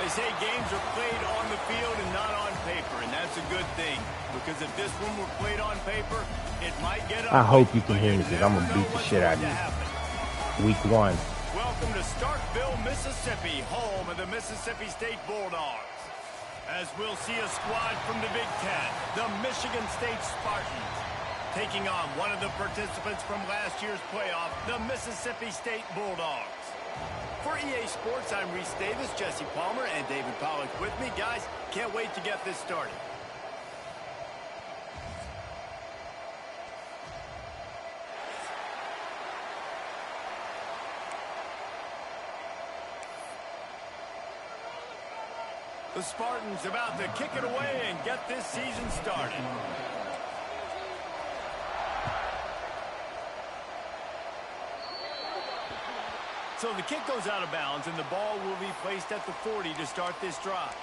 They say games are played on the field and not on paper, and that's a good thing. Because if this one were played on paper, it might get ugly. I hope you can hear me because I'm going to beat the shit out of you. Week 1. Welcome to Starkville, Mississippi, home of the Mississippi State Bulldogs. As we'll see a squad from the Big Ten, the Michigan State Spartans, taking on one of the participants from last year's playoff, the Mississippi State Bulldogs. For EA Sports, I'm Reese Davis, Jesse Palmer, and David Pollack with me. Guys, can't wait to get this started. The Spartans about to kick it away and get this season started. So the kick goes out of bounds, and the ball will be placed at the 40 to start this drive.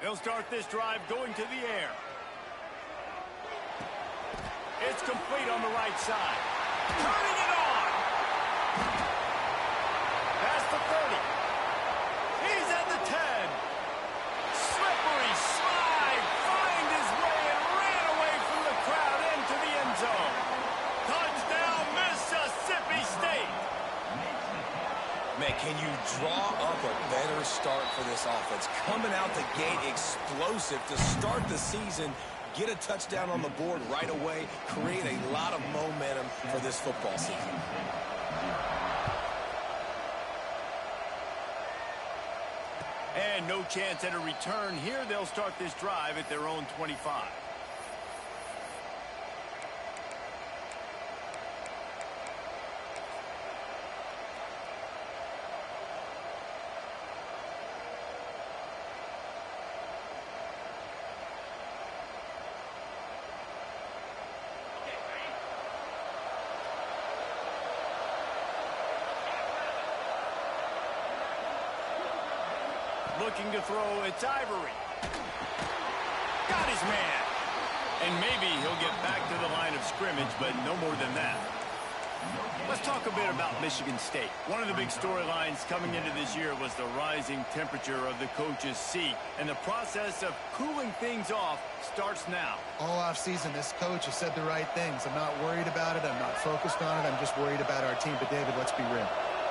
They'll start this drive going to the air. It's complete on the right side. Turning it on. Past the 30. He's at the 10. Slippery slide. Find his way and ran away from the crowd into the end zone. Touchdown, Mississippi State. Man, can you draw up a better start for this offense? Coming out the gate explosive to start the season. Get a touchdown on the board right away. Create a lot of momentum for this football season. And no chance at a return here. They'll start this drive at their own 25. Looking to throw, it's Ivory. Got his man. And maybe he'll get back to the line of scrimmage, but no more than that. Let's talk a bit about Michigan State. One of the big storylines coming into this year was the rising temperature of the coach's seat. And the process of cooling things off starts now. All offseason, this coach has said the right things. I'm not worried about it. I'm not focused on it. I'm just worried about our team. But, David, let's be real.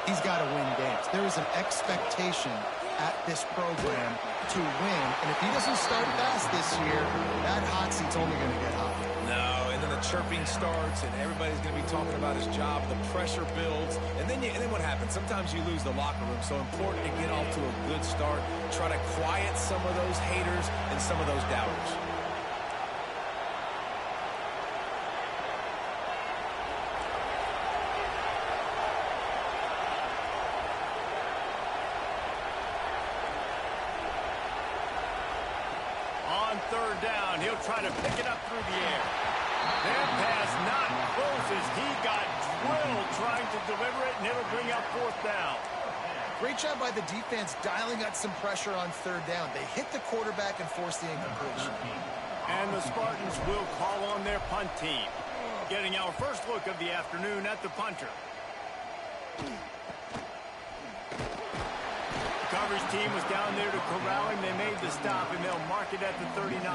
He's got to win games. There is an expectation at this program to win, and if he doesn't start fast this year, that hot seat's only going to get hot. No, and then the chirping starts, and everybody's going to be talking about his job. The pressure builds, and then what happens? Sometimes you lose the locker room. So important to get off to a good start. Try to quiet some of those haters and some of those doubters. Third down, he'll try to pick it up through the air. That pass not close as he got drilled trying to deliver it, and it'll bring up fourth down. Great job by the defense dialing up some pressure on third down. They hit the quarterback and forced the incompletion. And the Spartans will call on their punt team. Getting our first look of the afternoon at the punter. Coverage team was down there to corral him. They made the stop, and they'll mark it at the 39.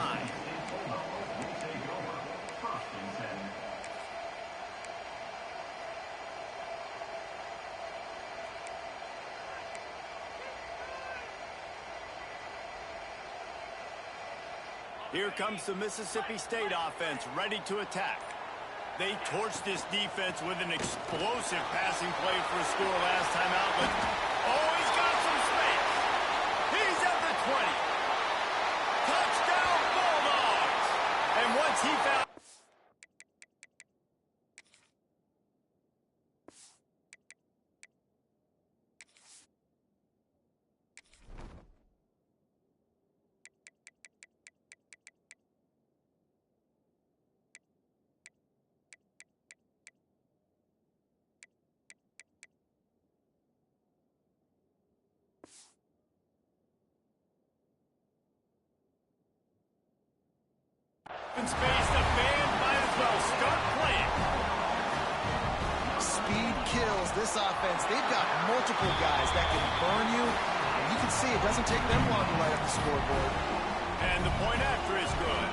Here comes the Mississippi State offense, ready to attack. They torched this defense with an explosive passing play for a score last time out, but oh, he's got some space. He's at the 20. Touchdown Bulldogs! And once he found In space, the fans might as well start playing. Speed kills this offense. They've got multiple guys that can burn you. And you can see it doesn't take them long to light up the scoreboard. And the point after is good.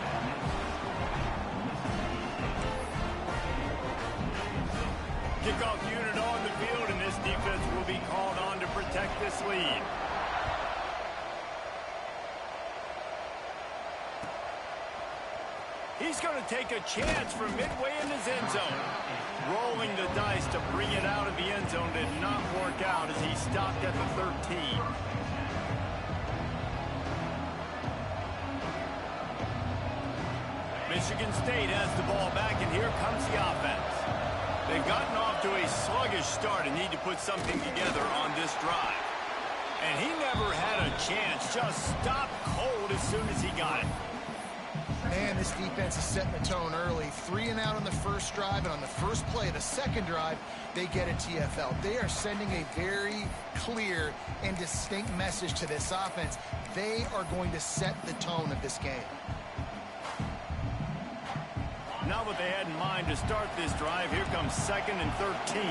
Kickoff unit on the field, and this defense will be called on to protect this lead. He's going to take a chance from midway in his end zone. Rolling the dice to bring it out of the end zone did not work out as he stopped at the 13. Michigan State has the ball back, and here comes the offense. They've gotten off to a sluggish start and need to put something together on this drive. And he never had a chance, just stopped cold as soon as he got it. Man, this defense is setting the tone early. 3 and out on the first drive, and on the first play, the second drive, they get a TFL. They are sending a very clear and distinct message to this offense. They are going to set the tone of this game. Not what they had in mind to start this drive. Here comes 2nd and 13.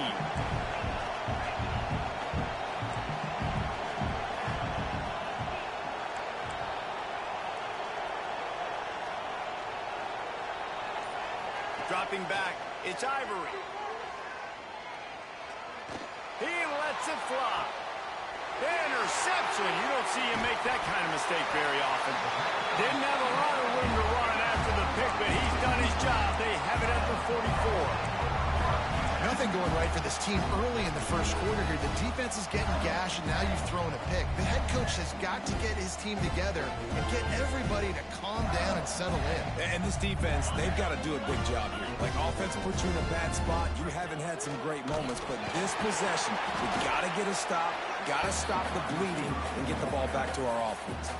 Dropping back, it's Ivory. He lets it fly. Interception. You don't see him make that kind of mistake very often. Didn't have a lot of room to run after the pick, but he's done his job. They have it at the 44. Nothing going right for this team early in the first quarter here. The defense is getting gashed, and now you've thrown a pick. The head coach has got to get his team together and get everybody to calm down and settle in. And this defense, they've got to do a big job here. Like, offense puts you in a bad spot. You haven't had some great moments, but this possession, we got to get a stop, got to stop the bleeding, and get the ball back to our offense.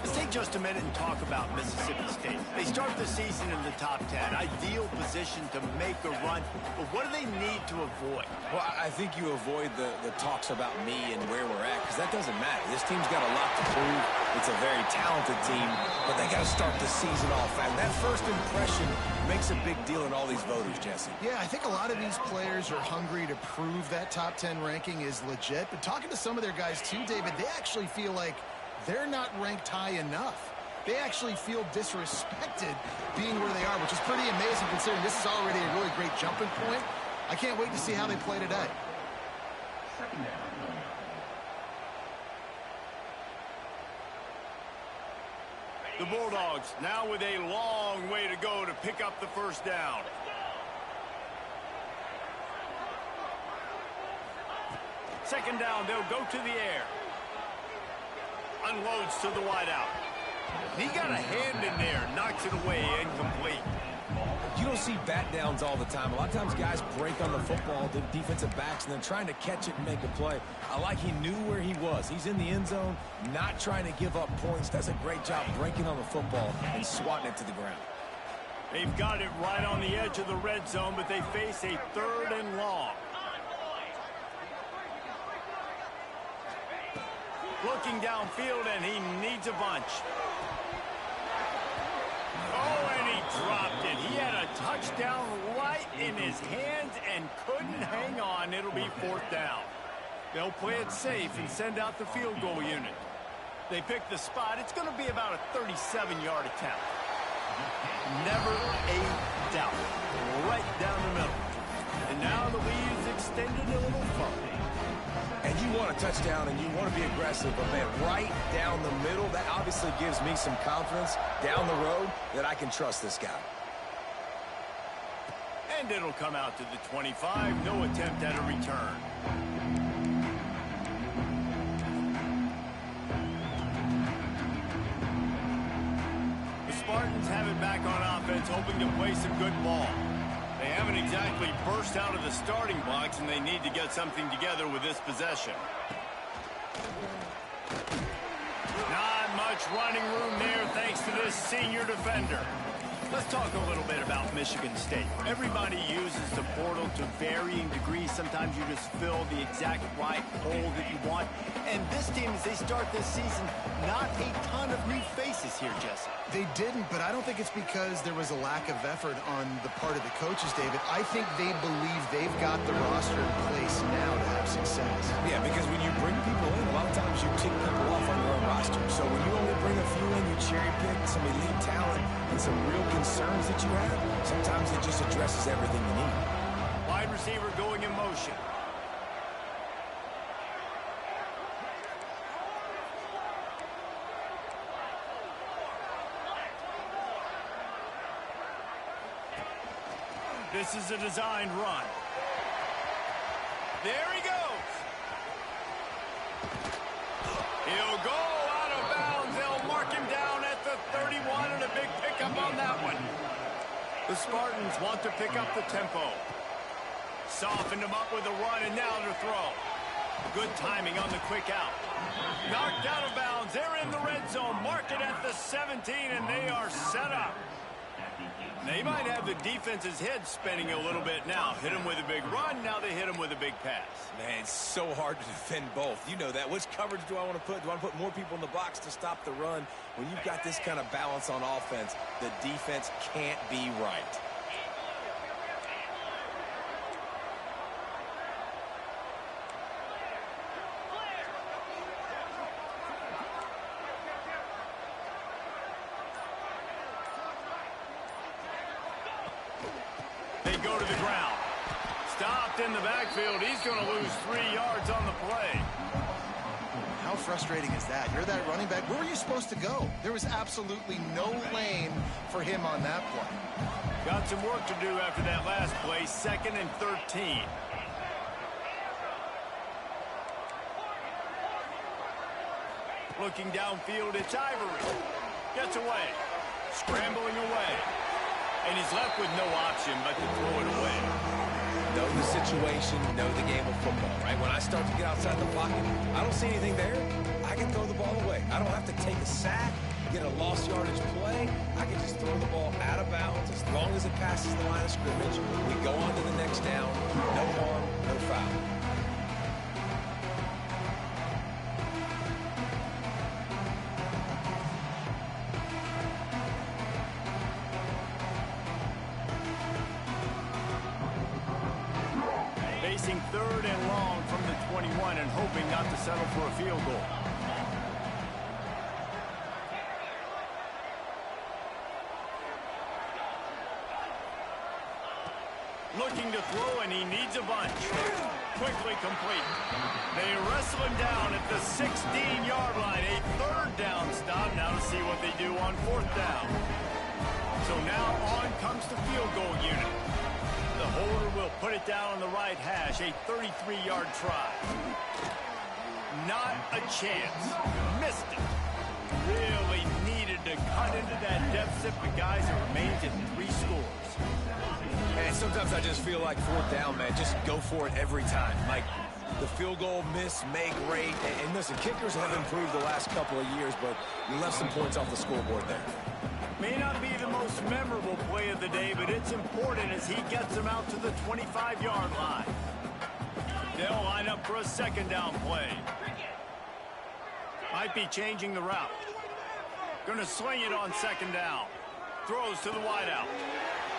Let's take just a minute and talk about Mississippi State. They start the season in the top 10. Ideal position to make a run. But what do they need to avoid? Well, I think you avoid the talks about me and where we're at, because that doesn't matter. This team's got a lot to prove. It's a very talented team, but they got to start the season off. And that first impression makes a big deal in all these voters, Jesse. Yeah, I think a lot of these players are hungry to prove that top 10 ranking is legit. But talking to some of their guys too, David, they actually feel like they're not ranked high enough. They actually feel disrespected being where they are, which is pretty amazing considering this is already a really great jumping point. I can't wait to see how they play today. The Bulldogs now with a long way to go to pick up the first down. Second down, they'll go to the air. Unloads to the wideout. He got a hand in there, knocks it away, incomplete. You don't see bat downs all the time. A lot of times guys break on the football, the defensive backs, and then trying to catch it and make a play. I like he knew where he was. He's in the end zone, not trying to give up points. Does a great job breaking on the football and swatting it to the ground. They've got it right on the edge of the red zone, but they face a 3rd and long. Looking downfield, and he needs a bunch. Oh, and he dropped it. He had a touchdown right in his hands and couldn't hang on. It'll be 4th down. They'll play it safe and send out the field goal unit. They pick the spot. It's going to be about a 37-yard attempt. Never a doubt. Right down the middle. And now the lead is extended a little further. And you want a touchdown and you want to be aggressive, but man, right down the middle, that obviously gives me some confidence down the road that I can trust this guy. And it'll come out to the 25. No attempt at a return. The Spartans have it back on offense, hoping to play some good ball. They haven't exactly burst out of the starting blocks, and they need to get something together with this possession. Not much running room there thanks to this senior defender. Let's talk a little bit about Michigan State. Everybody uses the portal to varying degrees. Sometimes you just fill the exact right hole that you want. And this team, as they start this season, not a ton of new faces here, Jesse. They didn't, but I don't think it's because there was a lack of effort on the part of the coaches, David. I think they believe they've got the roster in place now to have success. Yeah, because when you bring people in, a lot of times you tick people off on your own roster. So when you only bring a few in, you cherry pick some elite talent and some real concerns that you have, sometimes it just addresses everything you need. Wide receiver going in motion. This is a designed run. There he goes. He'll go out of bounds. They'll mark him down at the 31, and a big pickup on that one. The Spartans want to pick up the tempo. Softened him up with a run, and now to throw. Good timing on the quick out. Knocked out of bounds. They're in the red zone. Mark it at the 17, and they are set up. They might have the defense's head spinning a little bit now. Hit him with a big run. Now they hit him with a big pass. Man, it's so hard to defend both. You know that. Which coverage do I want to put? Do I want to put more people in the box to stop the run? When you've got this kind of balance on offense, the defense can't be right. Go to the ground. Stopped in the backfield. He's going to lose 3 yards on the play. How frustrating is that? You're that running back. Where were you supposed to go? There was absolutely no lane for him on that play. Got some work to do after that last play. 2nd and 13. Looking downfield, it's Ivory. Gets away. Scrambling away. And he's left with no option but to throw it away. Know the situation, know the game of football, right? When I start to get outside the pocket, I don't see anything there. I can throw the ball away. I don't have to take a sack, get a lost yardage play. I can just throw the ball out of bounds. As long as it passes the line of scrimmage, we go on to the next down. No harm, no foul. Facing 3rd and long from the 21 and hoping not to settle for a field goal. Looking to throw, and he needs a bunch. Quickly complete. They wrestle him down at the 16-yard line. A 3rd down stop. Now to see what they do on 4th down. So now on comes the field goal unit. The holder will put it down on the right hash. A 33-yard try. Not a chance. Missed it. Really needed to cut into that deficit, but guys, it remains at 3 scores. And sometimes I just feel like 4th down, man. Just go for it every time. Like the field goal miss, make great. And listen, kickers have improved the last couple of years, but you left some points off the scoreboard there. May not be the most memorable play of the day, but it's important as he gets them out to the 25-yard line. They'll line up for a 2nd down play. Might be changing the route. Going to sling it on 2nd down. Throws to the wideout.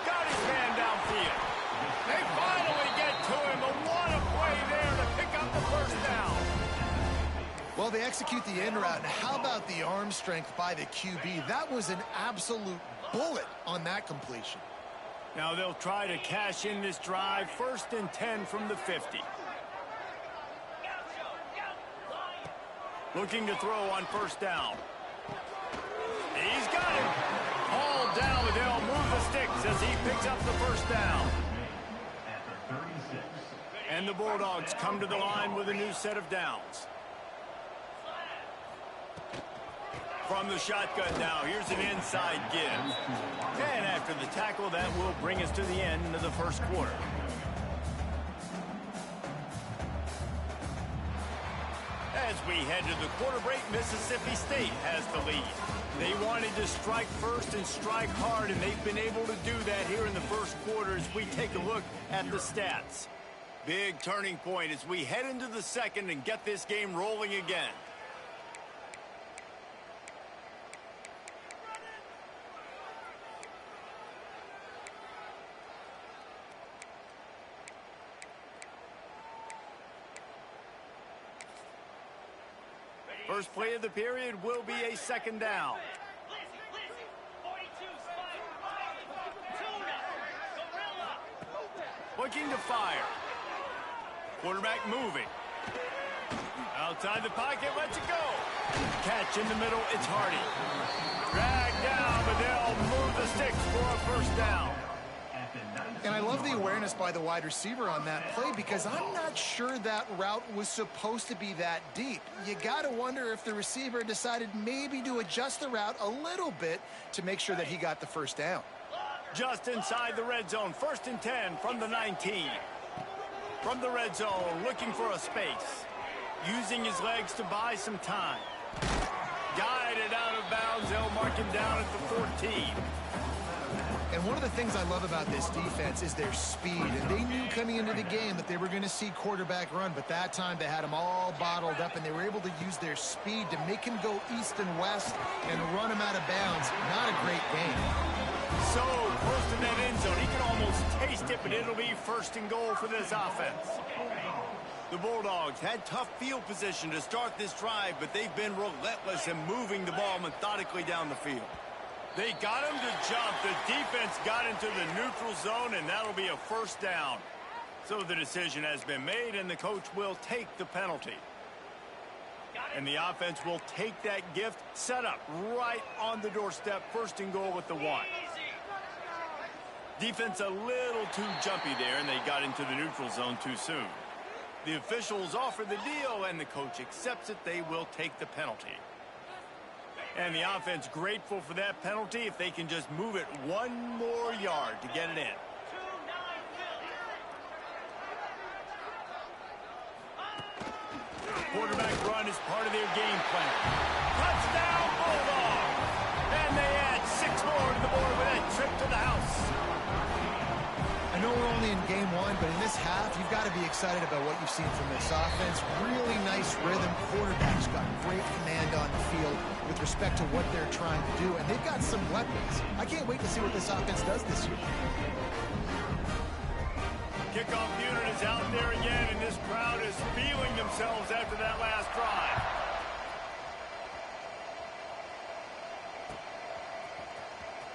Got his man downfield. They finally get to him, but what a play there to pick up the 1st down. Well, they execute the end route. And how about the arm strength by the QB? That was an absolute bullet on that completion. Now they'll try to cash in this drive. 1st and 10 from the 50. Looking to throw on 1st down. He's got him. Hauled down, but they'll move the sticks as he picks up the 1st down. And the Bulldogs come to the line with a new set of downs. From the shotgun now, here's an inside give. And after the tackle, that will bring us to the end of the 1st quarter. As we head to the quarter break, Mississippi State has the lead. They wanted to strike first and strike hard, and they've been able to do that here in the first quarter as we take a look at the stats. Big turning point as we head into the second and get this game rolling again. First play of the period will be a second down. Looking to fire. Quarterback moving. Outside the pocket, lets it go. Catch in the middle, it's Hardy. Dragged down, but they'll move the sticks for a first down. And I love the awareness by the wide receiver on that play because I'm not sure that route was supposed to be that deep. You got to wonder if the receiver decided maybe to adjust the route a little bit to make sure that he got the first down. Just inside the red zone, 1st and 10 from the 19. From the red zone, looking for a space. Using his legs to buy some time. Guided out of bounds, they'll mark him down at the 14. And one of the things I love about this defense is their speed. And they knew coming into the game that they were going to see quarterback run. But that time they had him all bottled up, and they were able to use their speed to make him go east and west and run him out of bounds. Not a great game. So close to that end zone, he can almost taste it, but it'll be 1st and goal for this offense. The Bulldogs had tough field position to start this drive, but they've been relentless in moving the ball methodically down the field. They got him to jump. The defense got into the neutral zone, and that'll be a first down. So the decision has been made, and the coach will take the penalty. And the offense will take that gift, set up right on the doorstep, 1st and goal with the 1. Defense a little too jumpy there, and they got into the neutral zone too soon. The officials offer the deal, and the coach accepts it. They will take the penalty. And the offense grateful for that penalty if they can just move it 1 more yard to get it in. Quarterback run is part of their game plan. Touchdown, Bulldog! And they add 6 more to the board with that trip to the house. I know we're only in game 1, but in this half, you've got to be excited about what you've seen from this offense. Really nice rhythm. Quarterback's got great command on the field with respect to what they're trying to do, and they've got some weapons. I can't wait to see what this offense does this year. Kickoff unit is out there again, and this crowd is feeling themselves after that last drive.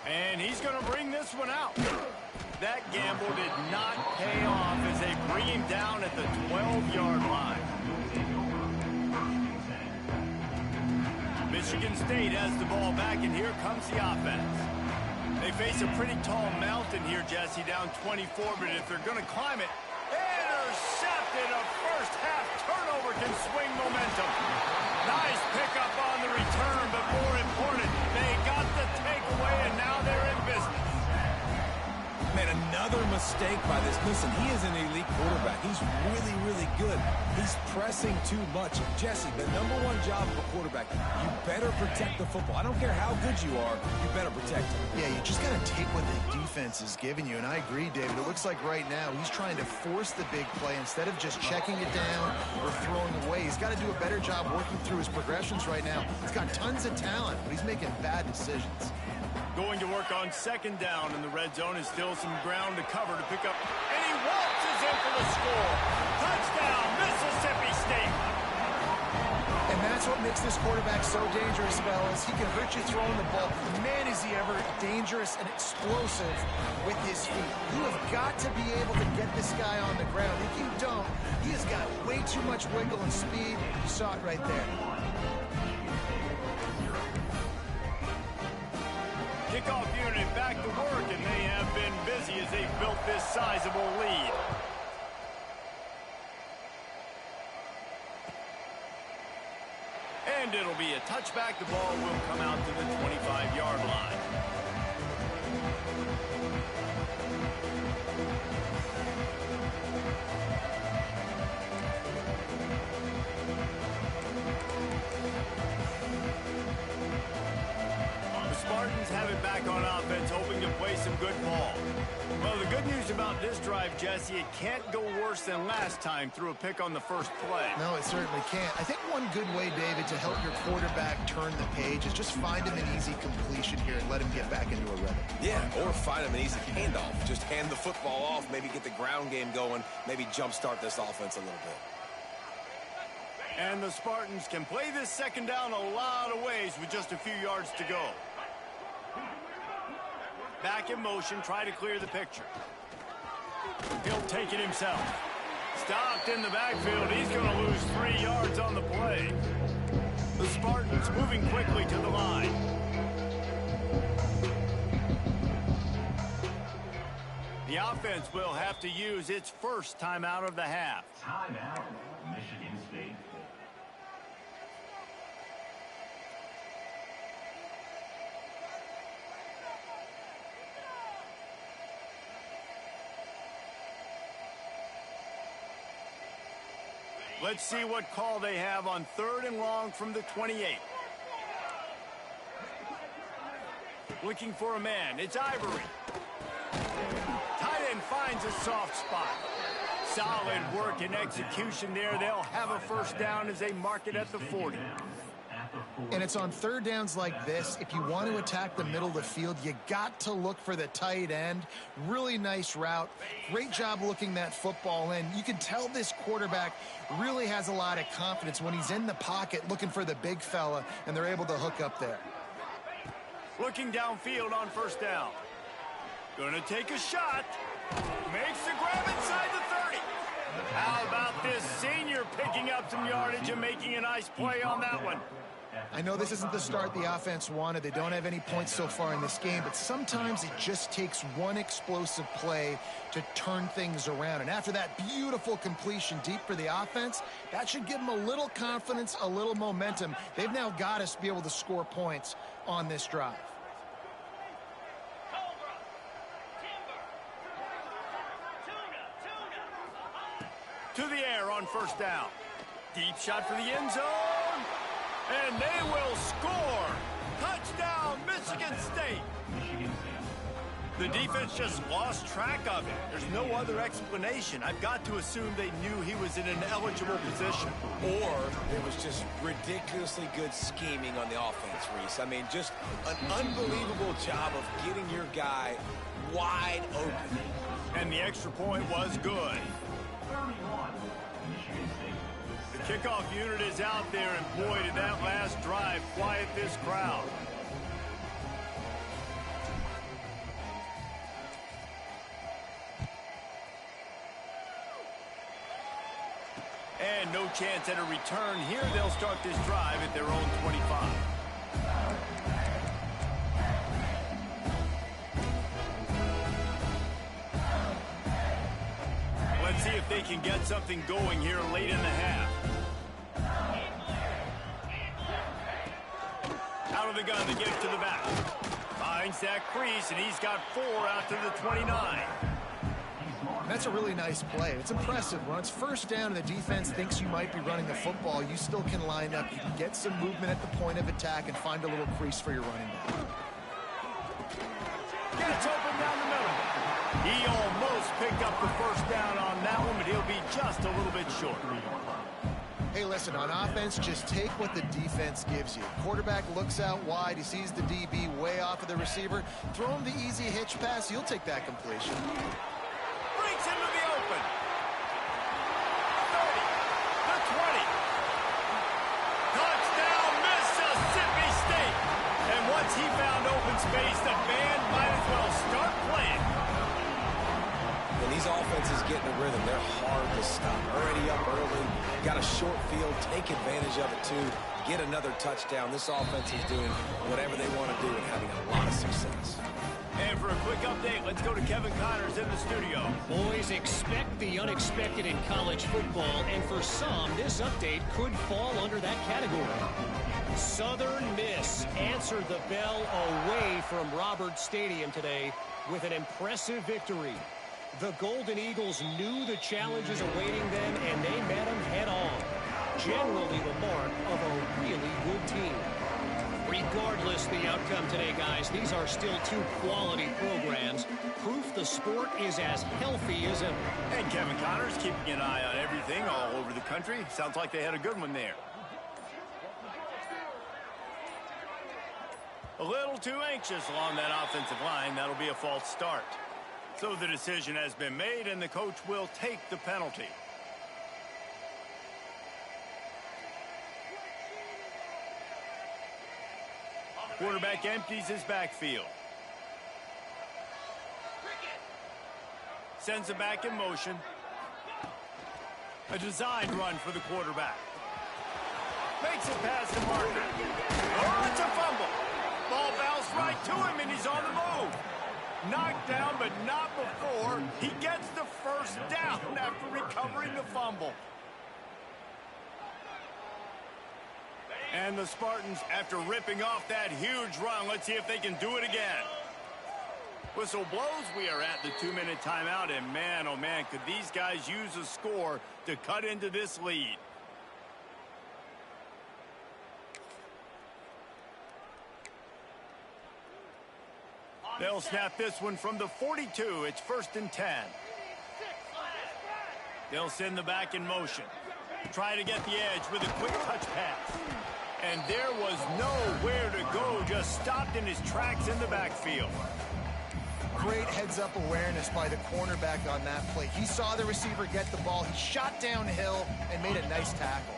And he's going to bring this one out. That gamble did not pay off as they bring him down at the 12-yard line. Michigan State has the ball back, and here comes the offense. They face a pretty tall mountain here, Jesse, down 24, but if they're going to climb it, intercepted. A first-half turnover can swing momentum. Nice pickup on the return, but more important, they got the takeaway, and now they're in business. Man, another mistake by this. Listen, he is an elite quarterback. He's really, really good. He's pressing too much. Jesse, the #1 job of a quarterback, you better protect the football. I don't care how good you are, you better protect it. Yeah, you just got to take what the defense is giving you, and I agree, David. It looks like right now he's trying to force the big play instead of just checking it down or throwing away. He's got to do a better job working through his progressions right now. He's got tons of talent, but he's making bad decisions. Going to work on 2nd down in the red zone is still some ground to cover to pick up. And he waltzes in for the score. Touchdown, Mississippi State. And that's what makes this quarterback so dangerous, fellas. He can hurt you throwing the ball. Man, is he ever dangerous and explosive with his feet. You have got to be able to get this guy on the ground. If you don't, he has got way too much wiggle and speed. You saw it right there. Kickoff unit back to work, and they have been busy as they've built this sizable lead. And it'll be a touchback. The ball will come out to the 25-yard line. good ball. Well, the good news about this drive, Jesse, it can't go worse than last time through a pick on the first play. No, it certainly can't. I think one good way, David, to help your quarterback turn the page is just find him an easy completion here and let him get back into a rhythm. Yeah, or find him an easy handoff. Just hand the football off, maybe get the ground game going, maybe jumpstart this offense a little bit. And the Spartans can play this second down a lot of ways with just a few yards to go. Back in motion, try to clear the picture. He'll take it himself. Stopped in the backfield. He's going to lose 3 yards on the play. The Spartans moving quickly to the line. The offense will have to use its first timeout of the half. Timeout, Michigan State. Let's see what call they have on 3rd and long from the 28. Looking for a man. It's Ivory. Tight end finds a soft spot. Solid work and execution there. They'll have a first down as they mark it at the 40. And it's on third downs like this. If you want to attack the middle of the field, you got to look for the tight end. Really nice route. Great job looking that football in. You can tell this quarterback really has a lot of confidence when he's in the pocket looking for the big fella, and they're able to hook up there. Looking downfield on first down. Gonna take a shot. Makes the grab inside the 30. How about this senior picking up some yardage and making a nice play on that one? I know this isn't the start the offense wanted. They don't have any points so far in this game, but sometimes it just takes one explosive play to turn things around. And after that beautiful completion deep for the offense, that should give them a little confidence, a little momentum. They've now got us to be able to score points on this drive. To the air on first down. Deep shot for the end zone. And they will score. Touchdown, Michigan State. The defense just lost track of it. There's no other explanation. I've got to assume they knew he was in an eligible position. Or it was just ridiculously good scheming on the offense, Reese. I mean, just an unbelievable job of getting your guy wide open. And the extra point was good. The kickoff unit is out there, and boy, did that last drive quiet this crowd. And no chance at a return here. They'll start this drive at their own 25. Let's see if they can get something going here late in the half. Out of the gun to get it to the back. Finds that crease, and he's got 4 out to the 29. That's a really nice play. It's impressive. When it's first down and the defense thinks you might be running the football, you still can line up. You can get some movement at the point of attack and find a little crease for your running back. Gets open down the middle. He almost picked up the first down on that one, but he'll be just a little bit short. Hey, listen, on offense, just take what the defense gives you. Quarterback looks out wide. He sees the DB way off of the receiver. Throw him the easy hitch pass. You'll take that completion. Breaks into the open. 30, the 20. Touchdown, Mississippi State. And once he found open space, the band might as well start playing. And these offenses get in a rhythm. They're hard to stop. Already up early, got a short field, take advantage of it too, get another touchdown. This offense is doing whatever they want to do and having a lot of success. And for a quick update, let's go to Kevin Connors in the studio. Boys, expect the unexpected in college football, and for some, this update could fall under that category. Southern Miss answered the bell away from Roberts Stadium today with an impressive victory. The Golden Eagles knew the challenges awaiting them, and they met them head-on. Generally the mark of a really good team. Regardless the outcome today, guys, these are still two quality programs. Proof the sport is as healthy as ever. And Kevin Connors keeping an eye on everything all over the country. Sounds like they had a good one there. A little too anxious along that offensive line. That'll be a false start. So the decision has been made, and the coach will take the penalty. Quarterback empties his backfield. Sends it back in motion. A designed run for the quarterback. Makes it past the marker. Oh, it's a fumble. Ball bounced right to him, and he's on the move. Knocked down, but not before he gets the first down after recovering the fumble. And the Spartans, after ripping off that huge run, let's see if they can do it again. Whistle blows, we are at the 2-minute timeout, and man, oh man, could these guys use a score to cut into this lead. They'll snap this one from the 42. It's 1st and 10. They'll send the back in motion. Try to get the edge with a quick touch pass. And there was nowhere to go, just stopped in his tracks in the backfield. Great heads-up awareness by the cornerback on that play. He saw the receiver get the ball. He shot downhill and made a nice tackle.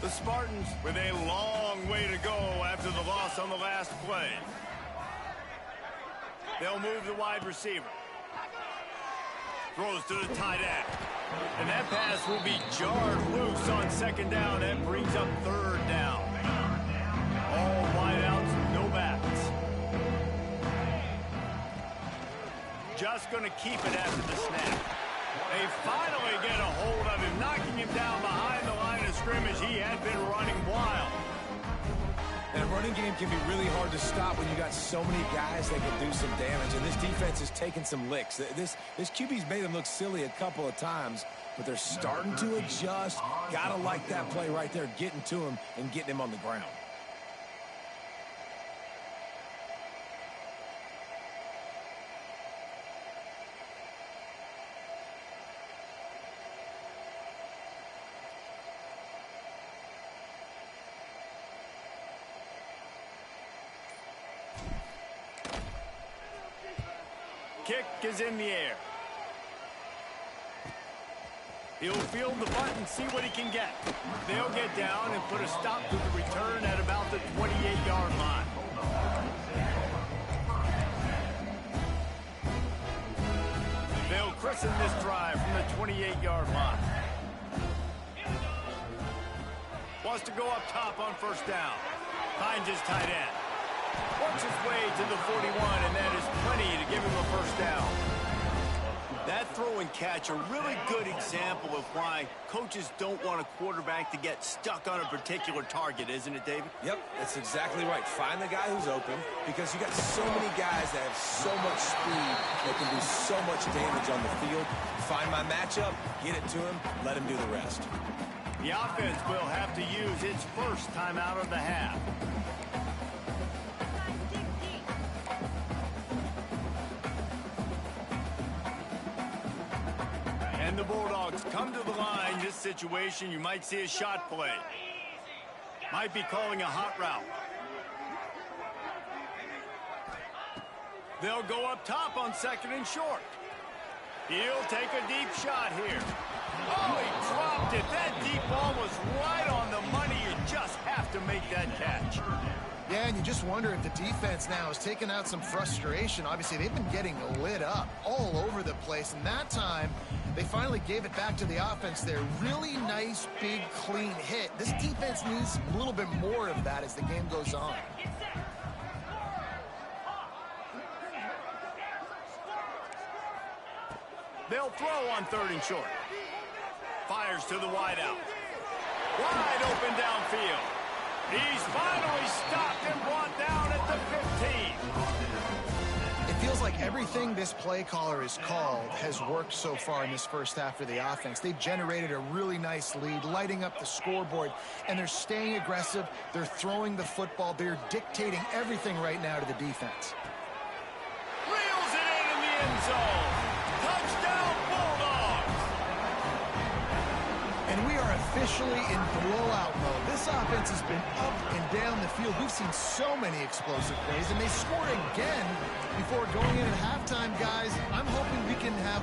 The Spartans with a long way to go after the loss on the last play. They'll move the wide receiver. Throws to the tight end. And that pass will be jarred loose on 2nd down. That brings up 3rd down. All wideouts, no backs. Just going to keep it after the snap. They finally get a hold of him, knocking him down behind the line of scrimmage. He had been running wild. And a running game can be really hard to stop when you got so many guys that can do some damage. And this defense is taking some licks. This QB's made them look silly a couple of times, but they're starting to adjust. Gotta like that play right there, getting to him and getting him on the ground. Kick is in the air. He'll field the bunt and see what he can get. They'll get down and put a stop to the return at about the 28-yard line. They'll christen this drive from the 28-yard line. Wants to go up top on 1st down. Finds his tight end. Works his way to the 41, and that is plenty to give him a 1st down. That throw and catch, a really good example of why coaches don't want a quarterback to get stuck on a particular target, isn't it, David? Yep, that's exactly right. Find the guy who's open, because you got so many guys that have so much speed that can do so much damage on the field. Find my matchup, get it to him, let him do the rest. The offense will have to use its 1st timeout of the half. And the Bulldogs come to the line. This situation, you might see a shot play. Might be calling a hot route. They'll go up top on 2nd and short. He'll take a deep shot here. Oh, he dropped it. That deep ball was right on the money. You just have to make that catch. Yeah, and you just wonder if the defense now has taken out some frustration. Obviously, they've been getting lit up all over the place, and that time they finally gave it back to the offense there. Really nice, big, clean hit. This defense needs a little bit more of that as the game goes on. They'll throw on 3rd and short. Fires to the wideout. Wide open downfield. He's finally stopped and brought down at the 15. It feels feels like everything this play caller has called has worked so far in this first half for the offense. They've generated a really nice lead, lighting up the scoreboard, and they're staying aggressive. They're throwing the football. They're dictating everything right now to the defense. Reels it in the end zone. Touchdown, Bulldogs. And we are officially in blowout mode. This offense has been up and down the field. We've seen so many explosive plays, and they scored again before going in at halftime, guys. I'm hoping we can have